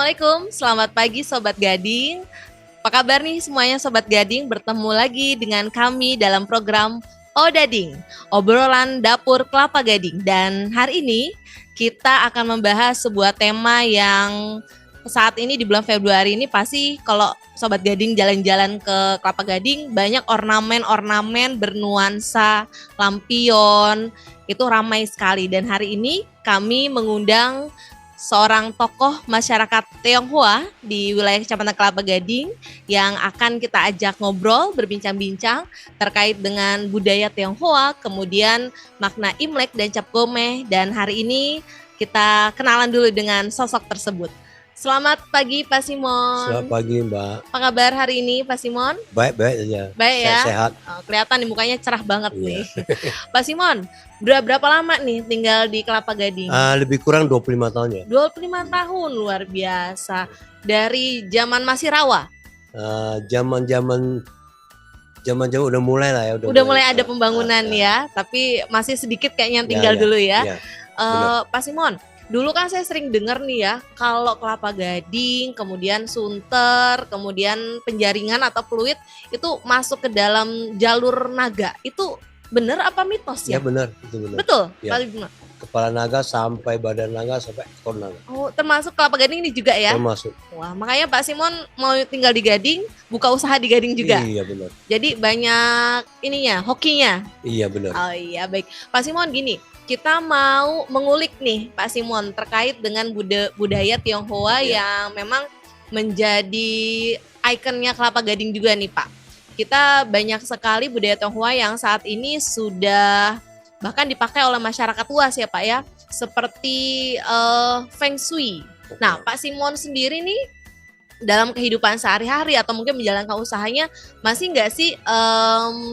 Assalamualaikum, selamat pagi Sobat Gading. Apa kabar nih semuanya Sobat Gading? Bertemu lagi dengan kami dalam program Odading, obrolan dapur kelapa gading. Dan hari ini kita akan membahas sebuah tema yang saat ini di bulan Februari ini pasti kalau Sobat Gading jalan-jalan ke Kelapa Gading banyak ornamen-ornamen bernuansa lampion, itu ramai sekali. Dan hari ini kami mengundang seorang tokoh masyarakat Tionghoa di wilayah Kecamatan Kelapa Gading yang akan kita ajak ngobrol, berbincang-bincang terkait dengan budaya Tionghoa, kemudian makna Imlek dan Cap Gomeh. Dan hari ini kita kenalan dulu dengan sosok tersebut. Selamat pagi Pak Simon. Selamat pagi Mbak. Apa kabar hari ini Pak Simon? Baik-baik aja. Baik ya. Sehat. Oh, kelihatan nih mukanya cerah banget nih. Iya. Pak Simon, berapa lama nih tinggal di Kelapa Gading? Lebih kurang 25 tahun ya. 25 tahun, luar biasa. Dari zaman masih rawa? Zaman udah mulai lah ya. Udah mulai ada pembangunan ya, tapi masih sedikit kayaknya yang tinggal dulu ya. Ya. Pak Simon, dulu kan saya sering dengar nih ya, kalau Kelapa Gading, kemudian Sunter, kemudian Penjaringan atau Pluit itu masuk ke dalam jalur naga. Itu benar apa mitos ya? Ya benar, itu benar. Betul, Ya. Pak Simon. Kepala naga sampai badan naga sampai ekor naga. Oh, termasuk Kelapa Gading ini juga ya? Termasuk. Wah, makanya Pak Simon mau tinggal di Gading, buka usaha di Gading juga. Iya benar. Jadi banyak ininya, hokinya. Iya benar. Oh iya, baik. Pak Simon gini, kita mau mengulik nih Pak Simon terkait dengan budaya Tionghoa yang memang menjadi ikonnya Kelapa Gading juga nih Pak. Kita banyak sekali budaya Tionghoa yang saat ini sudah bahkan dipakai oleh masyarakat luas ya Pak ya, seperti Feng Shui. Nah Pak Simon sendiri nih dalam kehidupan sehari-hari atau mungkin menjalankan usahanya masih nggak sih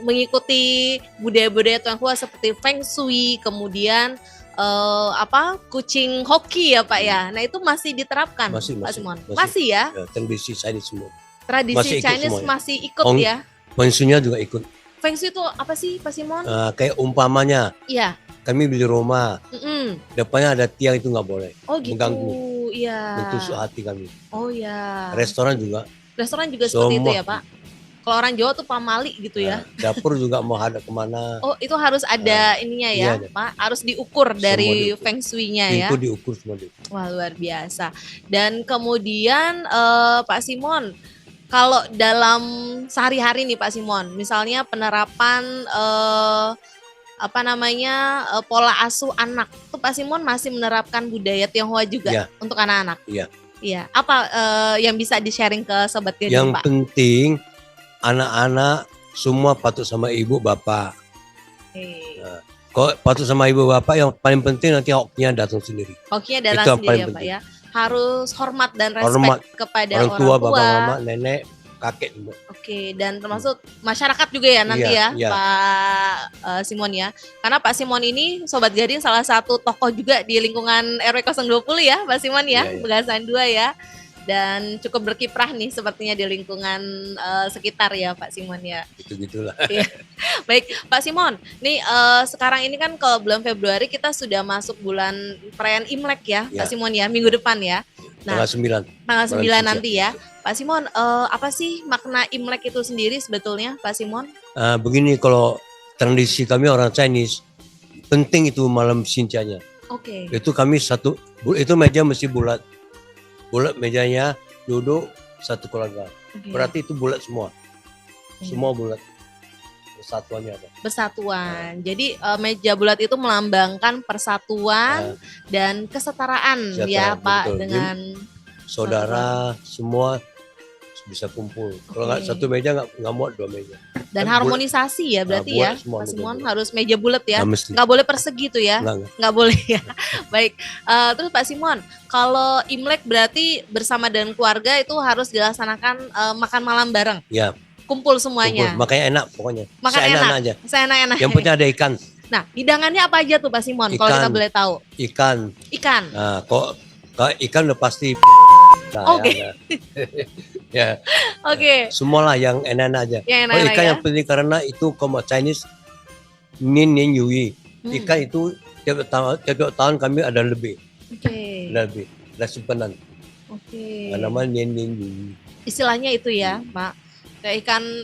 mengikuti budaya-budaya Tionghoa seperti Feng Shui, kemudian kucing hoki ya Pak ya. Nah itu masih diterapkan Pak Simon? Masih ya? Tradisi Chinese semua. Tradisi Masih ikut Chinese semuanya. masih ikut ya? Feng Shui-nya juga ikut. Feng Shui itu apa sih Pak Simon? Kayak umpamanya Iya. kami beli rumah, Mm-mm. depannya ada tiang itu nggak boleh. Oh gitu. Mengganggu. Iya. Mentusuk hati kami. Oh ya. Restoran juga. Restoran juga seperti itu Semua. ya Pak? Kalau orang Jawa tuh pamali gitu ya? Dapur juga mau hadap kemana. Oh itu harus ada ininya ya iya. Pak? Harus diukur dari diukur. Feng Shui-nya ya? Pintu diukur semua. Wah luar biasa. Dan kemudian Pak Simon, kalau dalam sehari-hari nih Pak Simon, misalnya penerapan pola asuh anak, tuh Pak Simon masih menerapkan budaya Tionghoa juga Iya. untuk anak-anak. Iya. Iya. Apa yang bisa di-sharing ke Sobat Gading Yang Pak? penting anak-anak semua patuh sama ibu bapak. Oke. Kalau patuh sama ibu bapak yang paling penting nanti hokinya datang sendiri. Hokinya datang Itu yang sendiri paling ya Pak penting. ya. Harus hormat dan respect Hormat kepada orang tua, bapak, mama, nenek, kakek juga. Oke, dan termasuk masyarakat juga ya nanti Iya, ya iya. Pak Simon ya. Karena Pak Simon ini Sobat Gading salah satu tokoh juga di lingkungan RW 020 ya Pak Simon ya, Iya, iya. Pegasan 2 ya. Dan cukup berkiprah nih sepertinya di lingkungan sekitar ya Pak Simon ya. Gitu-gitulah. Baik Pak Simon, nih sekarang ini kan ke bulan Februari kita sudah masuk bulan perayaan Imlek ya Ya. Pak Simon ya, minggu depan ya. Nah, Tanggal 9. tanggal 9 Bulan nanti ya. Pak Simon, apa sih makna Imlek itu sendiri sebetulnya Pak Simon? Begini, kalau tradisi kami orang Chinese, penting itu malam sincanya. Oke. Itu kami itu meja mesti bulat. Bulat mejanya, duduk satu keluarga. Oke. Berarti itu bulat semua. Semua bulat. Persatuannya ada. Persatuan. Jadi meja bulat itu melambangkan persatuan dan kesetaraan ya Kesetaraan, Pak betul. dengan Saudara semua bisa kumpul. Kalau nggak Oke. satu meja nggak muat dua meja. dan Kan harmonisasi ya berarti bulat ya semua Pak meja Simon bulat. harus meja bulat ya. Nggak mesti. Nggak boleh persegi tuh ya. Nggak. Nggak boleh ya. Baik. Terus Pak Simon, kalau Imlek berarti bersama dengan keluarga itu harus dilaksanakan makan malam bareng. Ya, Kumpul semuanya. kumpul. Makanya enak pokoknya. Makan Seenak enak. aja. Seenak-enak. Yang penting ada ikan. Nah, hidangannya apa aja tuh Pak Simon kalau kita Ikan. boleh tahu? Ikan. Ikan. Nah, kok ikan udah pasti. Nah, Oke. Ya, Oke. semualah yang enak-enak aja. Yang Oh, enak-enak ikan ya. yang penting karena itu kalau Chinese Nin Yui. Hmm. Ikan itu tiap tahun kami ada lebih, Oke. ada lebih, ada simpanan. Oke. Namanya nian. Istilahnya itu ya, Pak. Kayak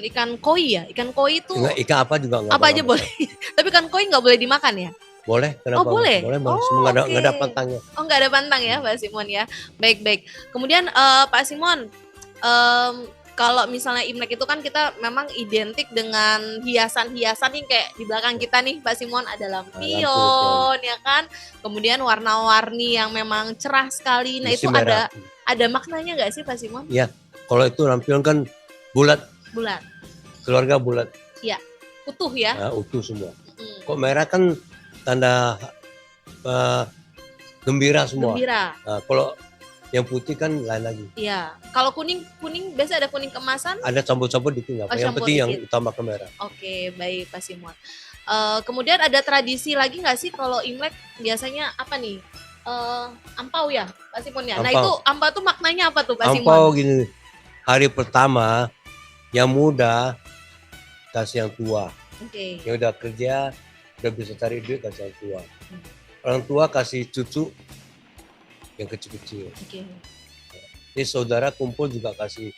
ikan koi ya. Ikan koi itu Ikan apa juga nggak apa aja apa-apa. boleh. Tapi ikan koi nggak boleh dimakan ya? Boleh, Oh kenapa? boleh. Boleh, Oh nggak oke. ada pantangnya. Oh nggak ada pantang ya, Pak Simon ya. Baik. Kemudian Pak Simon, em, kalau misalnya Imlek itu kan kita memang identik dengan hiasan-hiasan nih kayak di belakang kita nih Pak Simon ada lampion ya kan. Kemudian warna-warni yang memang cerah sekali. Nah Mesti itu merah. ada maknanya nggak sih Pak Simon? Iya, kalau itu lampion kan bulat, Bulat. keluarga bulat, Utuh ya. utuh semua. Mm, Kok merah kan tanda gembira semua. Gembira. Nah, kalau yang putih kan lain lagi. Iya. Kalau kuning biasa ada kuning kemasan. Ada campur-campur dikit nggak apa. Yang Campur penting yang dikit. utama ke merah. Oke, baik Pak Simon. Kemudian ada tradisi lagi nggak sih kalau Imlek biasanya apa nih? Ampau ya, Pak Simon ya. Nah Ampau. itu ampau tuh maknanya apa tuh Pak Simon? Ampau gini, hari pertama yang muda kasih yang tua. Oke. Yang udah kerja, udah bisa cari duit kasih yang tua. Orang tua kasih cucu yang kecil-kecil. Oke. Ini saudara kumpul juga kasih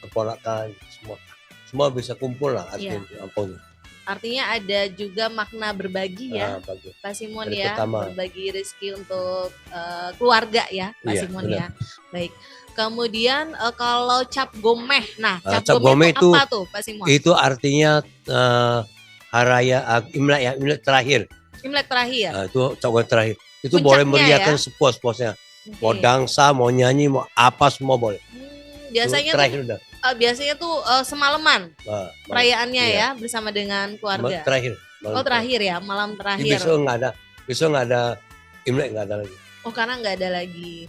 keponakan semua bisa kumpul lah artinya ampaunya. Artinya ada juga makna berbagi ya, Bagus. Pak Simon Hari ya, pertama. berbagi rezeki untuk keluarga ya, Pak Iya, Simon benar. ya. Baik. Kemudian kalau cap gomeh, nah cap Cap gomeh gomeh itu itu- apa tuh Pak Simon? Itu artinya hari raya Imlek ya, Imlek terakhir. Imlek terakhir. Itu cap gomeh terakhir. Itu Puncaknya boleh meriahkan ya? sepuas-puasnya. Oke. Mau dansa, mau nyanyi, mau apa semua boleh. Biasanya Itu terakhir udah. biasanya tuh semalaman perayaannya iya. ya bersama dengan keluarga. Terakhir. malam Oh terakhir ya, malam Jadi terakhir. besok nggak ada Imlek, nggak ada lagi. Oh karena nggak ada lagi.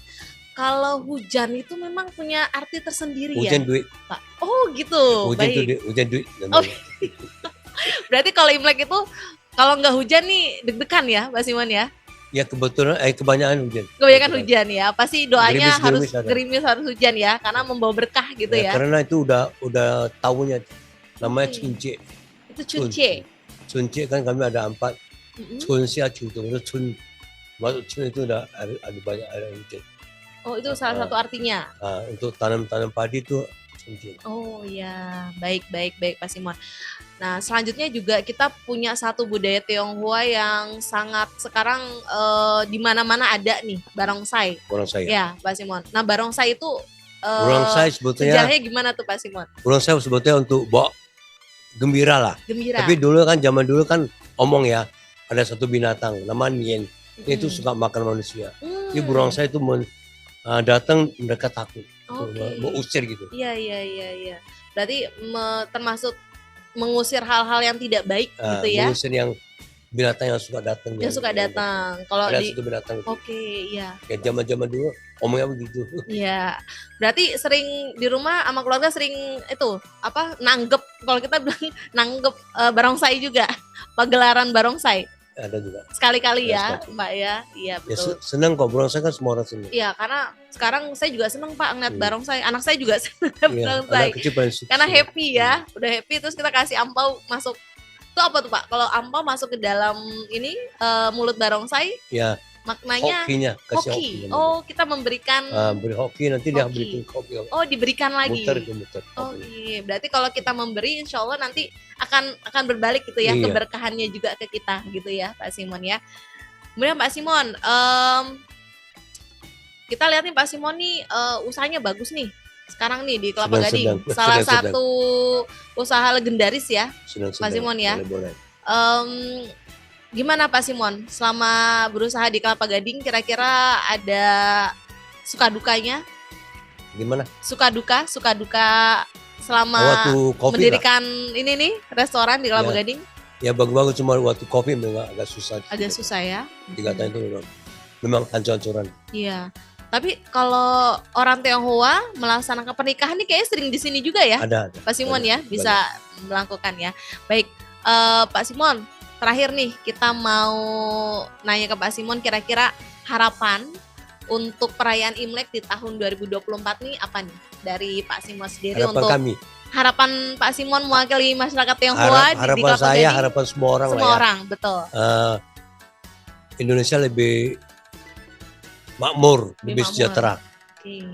Kalau hujan itu memang punya arti tersendiri Hujan ya, duit, Pak. Oh gitu, hujan baik. duit, hujan duit. Oh. Berarti kalau Imlek itu kalau nggak hujan nih deg-degan ya, Pak Simon ya. Ya kebetulan kebanyakan hujan. Kebanyakan hujan ya. Pasti doanya Gerimis-gerimis harus ada. gerimis harus hujan ya, karena membawa berkah gitu ya. Karena itu udah tahunya namanya Oke. cunci. Itu cuci. Cunci kan kami ada 4. Mm-mm. Cunsia cutung itu cun. Masuk cun itu udah ada banyak air hujan. Oh itu salah satu artinya. Untuk tanam padi itu cunci. Oh ya, baik Pak Simon. Nah selanjutnya juga kita punya satu budaya Tionghoa yang sangat sekarang di mana-mana ada nih, barongsai. Orang saya. Ya Pak Simon. Nah barongsai itu Orang saya sebetulnya, sejarahnya gimana tuh Pak Simon? orang saya sebetulnya untuk bawa gembira lah. Gembira. Tapi zaman dulu kan omong ya, ada satu binatang namanya Nien. Dia itu suka makan manusia. Jadi burung saya itu datang mereka takut, mau usir gitu. Iya. Berarti termasuk mengusir hal-hal yang tidak baik gitu ya? Mengusir yang binatang yang suka datang. Yang suka datang. Kalau ada di satu binatang. Oke, iya. Ya zaman dulu omongnya begitu. Iya. Berarti sering di rumah sama keluarga sering itu apa nanggep, kalau kita bilang nanggep barongsai juga. Pagelaran barongsai. Ada juga. Sekali-kali Ya, ya, Mbak ya. Iya, Ya betul. senang kok barongsai kan semua orang senang. Iya, karena sekarang saya juga seneng Pak ngeliat barongsai. Anak saya juga seneng Iya, barongsai. anak kecil paling suka. Karena happy ya, udah happy terus kita kasih ampau masuk. Itu apa tuh Pak? Kalau ampau masuk ke dalam ini mulut barongsai, Ya, maknanya hokinya, kasih hoki. hoki. Oh, kita memberikan. Beri hoki nanti dia Hoki. berikan kopi. Oh, diberikan lagi. Muter. Oke, berarti kalau kita memberi, insya Allah nanti akan berbalik gitu ya, Iya. keberkahannya juga ke kita gitu ya, Pak Simon ya. Kemudian Pak Simon, kita lihat nih Pak Simon nih usahanya bagus nih. Sekarang nih di Kelapa Gading, salah sedang. satu usaha legendaris ya. Senang. Pak Simon ya. Boleh. Gimana Pak Simon, selama berusaha di Kelapa Gading, kira-kira ada suka dukanya? Gimana? Suka duka selama Waktu kopi lah. mendirikan ini nih restoran di Kelapa Ya. Gading? Ya bagus-bagus, cuma waktu kopi memang agak susah. Agak susah ya. 3 tahun itu memang hancur-hancuran. Iya. Tapi kalau orang Tionghoa melaksanakan pernikahan nih kayaknya sering di sini juga ya, Ada. Pak Simon Banyak, ya, bisa melakukan ya. Baik, Pak Simon, terakhir nih kita mau nanya ke Pak Simon, kira-kira harapan untuk perayaan Imlek di tahun 2024 nih apa nih dari Pak Simon sendiri Harapan untuk kami. harapan Pak Simon mewakili masyarakat Tionghoa di Harapan Kelapa saya, Gading? harapan semua orang Semua lah ya. orang, betul. Indonesia lebih makmur, lebih makmur. sejahtera. Oke.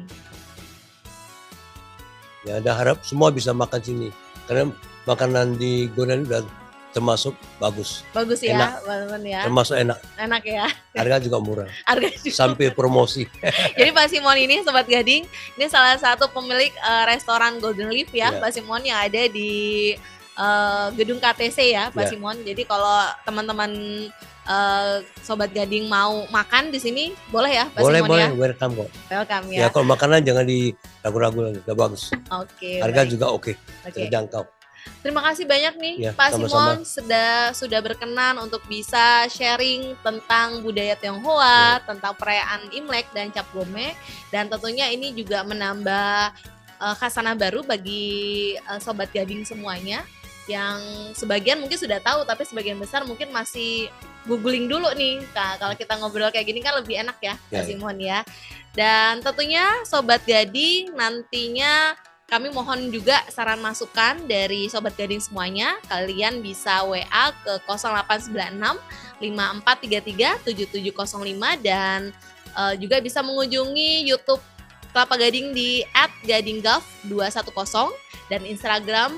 Ya, dan harap semua bisa makan sini. Karena makanan di Gonan udah termasuk bagus. Bagus ya, Enak. teman-teman ya. Termasuk enak. Enak ya. Harga juga murah. Harga juga. Sampai promosi. Jadi Pak Simon ini Sobat Gading, ini salah satu pemilik restoran Golden Leaf ya, Ya. Pak Simon yang ada di gedung KTC ya, Pak Ya. Simon. Jadi kalau teman-teman Sobat Gading mau makan di sini, boleh ya Pak Boleh, Simon boleh. ya? Welcome kok. Welcome Ya, ya. kalau makanan jangan diragu-ragu lagi. Udah bagus. Oke. Harga baik. juga oke. Oke. Terjangkau. Terima kasih banyak nih Ya, Pak sama-sama. Simon sudah berkenan untuk bisa sharing tentang budaya Tionghoa, tentang perayaan Imlek dan Cap Gome, dan tentunya ini juga menambah khasanah baru bagi Sobat Gading semuanya yang sebagian mungkin sudah tahu tapi sebagian besar mungkin masih googling dulu nih. Nah, kalau kita ngobrol kayak gini kan lebih enak ya Pak Ya. Simon ya. Dan tentunya Sobat Gading nantinya kami mohon juga saran masukan dari Sobat Gading semuanya. Kalian bisa WA ke 0896 5433 7705 dan juga bisa mengunjungi YouTube Kelapa Gading di @gadinggaf210 dan Instagram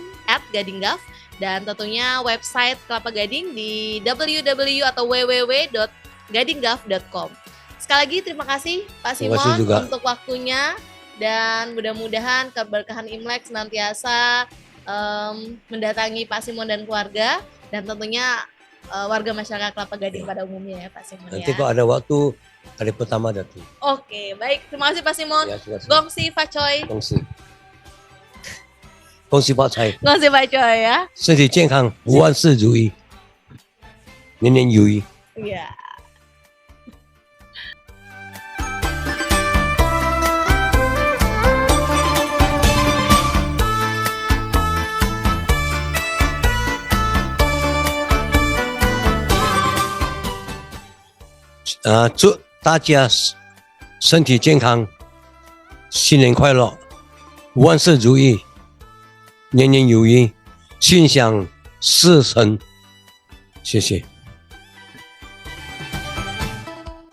@gadinggaf dan tentunya website Kelapa Gading di www atau www.gadinggaf.com. Sekali lagi terima kasih Pak Terima kasih Simon juga. untuk waktunya. Dan mudah-mudahan keberkahan Imlek senantiasa mendatangi Pak Simon dan keluarga dan tentunya warga masyarakat Kelapa Gading pada umumnya ya Pak Simon Nanti ya. kalau ada waktu, kali pertama datang. Oke, baik. Terima kasih Pak Simon. Ya, terima kasih. Gongsi Pak Choi. Kongsi. Kongsi Pak Chai. Gongsi Pak Choi ya. 身体健康，万事如意，年年有余。 Iya.祝大家身体健康，新年快乐，万事如意，年年有余，心想事成。谢谢。